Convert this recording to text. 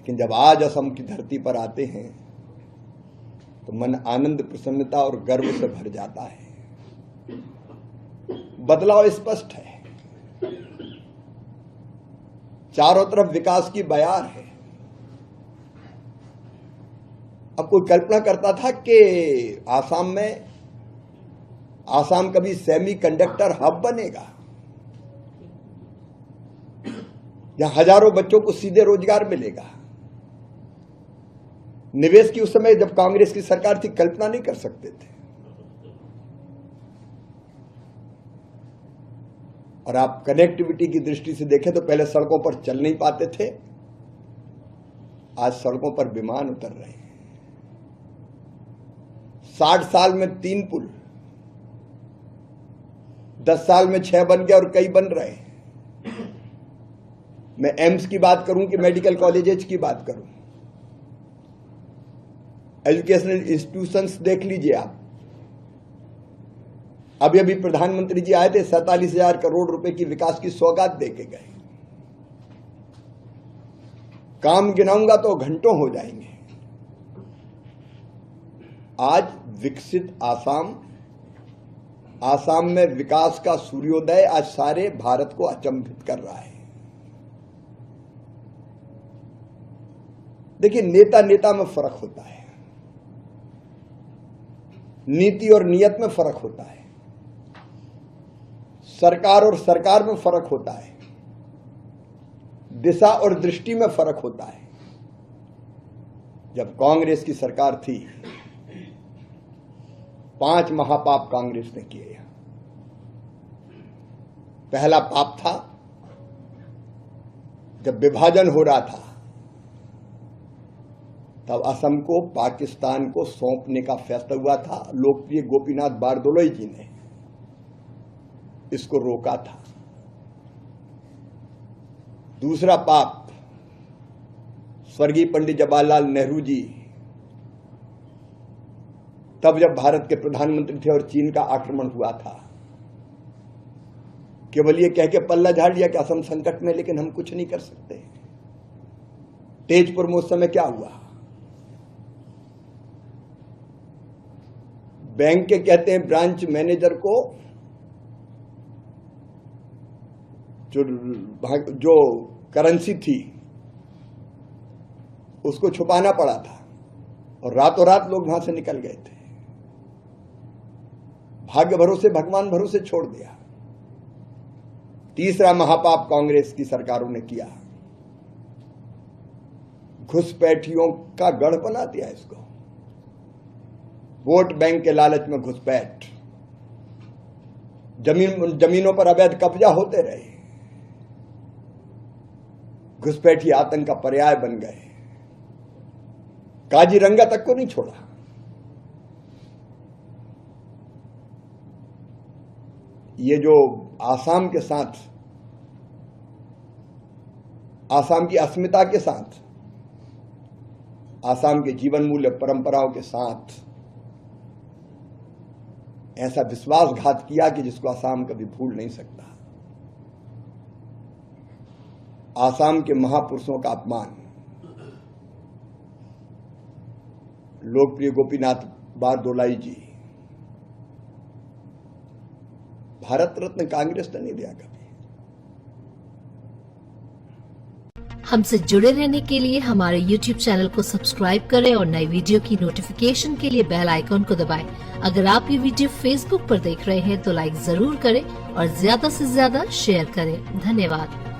लेकिन जब आज असम की धरती पर आते हैं तो मन आनंद, प्रसन्नता और गर्व से भर जाता है। बदलाव स्पष्ट है, चारों तरफ विकास की बयार है। अब कोई कल्पना करता था कि आसाम कभी सेमीकंडक्टर हब बनेगा, यहां हजारों बच्चों को सीधे रोजगार मिलेगा। निवेश की उस समय जब कांग्रेस की सरकार थी, कल्पना नहीं कर सकते थे। और आप कनेक्टिविटी की दृष्टि से देखें तो पहले सड़कों पर चल नहीं पाते थे, आज सड़कों पर विमान उतर रहे हैं। 60 साल में 3 पुल, 10 साल में 6 बन गए और कई बन रहे हैं। मैं एम्स की बात करूं कि मेडिकल कॉलेजेस की बात करूं, एजुकेशनल इंस्टीट्यूशंस देख लीजिए आप। अभी प्रधानमंत्री जी आए थे, 47,000 करोड़ रुपए की विकास की सौगात देके गए। काम गिनाऊंगा तो घंटों हो जाएंगे। आज विकसित आसाम में विकास का सूर्योदय आज सारे भारत को अचंभित कर रहा है। देखिए, नेता में फर्क होता है, नीति और नियत में फर्क होता है, सरकार और सरकार में फर्क होता है, दिशा और दृष्टि में फर्क होता है। जब कांग्रेस की सरकार थी, 5 महापाप कांग्रेस ने किए। पहला पाप था जब विभाजन हो रहा था, तब असम को पाकिस्तान को सौंपने का फैसला हुआ था। लोकप्रिय गोपीनाथ बारदोलोई जी ने इसको रोका था। दूसरा पाप, स्वर्गीय पंडित जवाहरलाल नेहरू जी तब जब भारत के प्रधानमंत्री थे और चीन का आक्रमण हुआ था, केवल ये कह के पल्ला झाड़ लिया कि असम संकट में, लेकिन हम कुछ नहीं कर सकते। तेजपुर में उस समय क्या हुआ, बैंक के कहते हैं ब्रांच मैनेजर को जो करेंसी थी उसको छुपाना पड़ा था और रातों रात लोग वहां से निकल गए थे। भाग्य भरोसे, भगवान भरोसे छोड़ दिया। तीसरा महापाप कांग्रेस की सरकारों ने किया, घुसपैठियों का गढ़ बना दिया इसको। वोट बैंक के लालच में घुसपैठ, जमीनों पर अवैध कब्जा होते रहे, घुसपैठी आतंक का पर्याय बन गए। काजीरंगा तक को नहीं छोड़ा। ये जो आसाम के साथ, आसाम की अस्मिता के साथ, आसाम के जीवन मूल्य परंपराओं के साथ ऐसा विश्वासघात किया कि जिसको आसाम कभी भूल नहीं सकता। आसाम के महापुरुषों का अपमान, लोकप्रिय गोपीनाथ बारदोलाई जी, भारत रत्न कांग्रेस ने नहीं दिया कभी। हमसे जुड़े रहने के लिए हमारे YouTube चैनल को सब्सक्राइब करें और नई वीडियो की नोटिफिकेशन के लिए बेल आइकॉन को दबाएं। अगर आप ये वीडियो Facebook पर देख रहे हैं तो लाइक जरूर करें और ज्यादा से ज्यादा शेयर करें। धन्यवाद।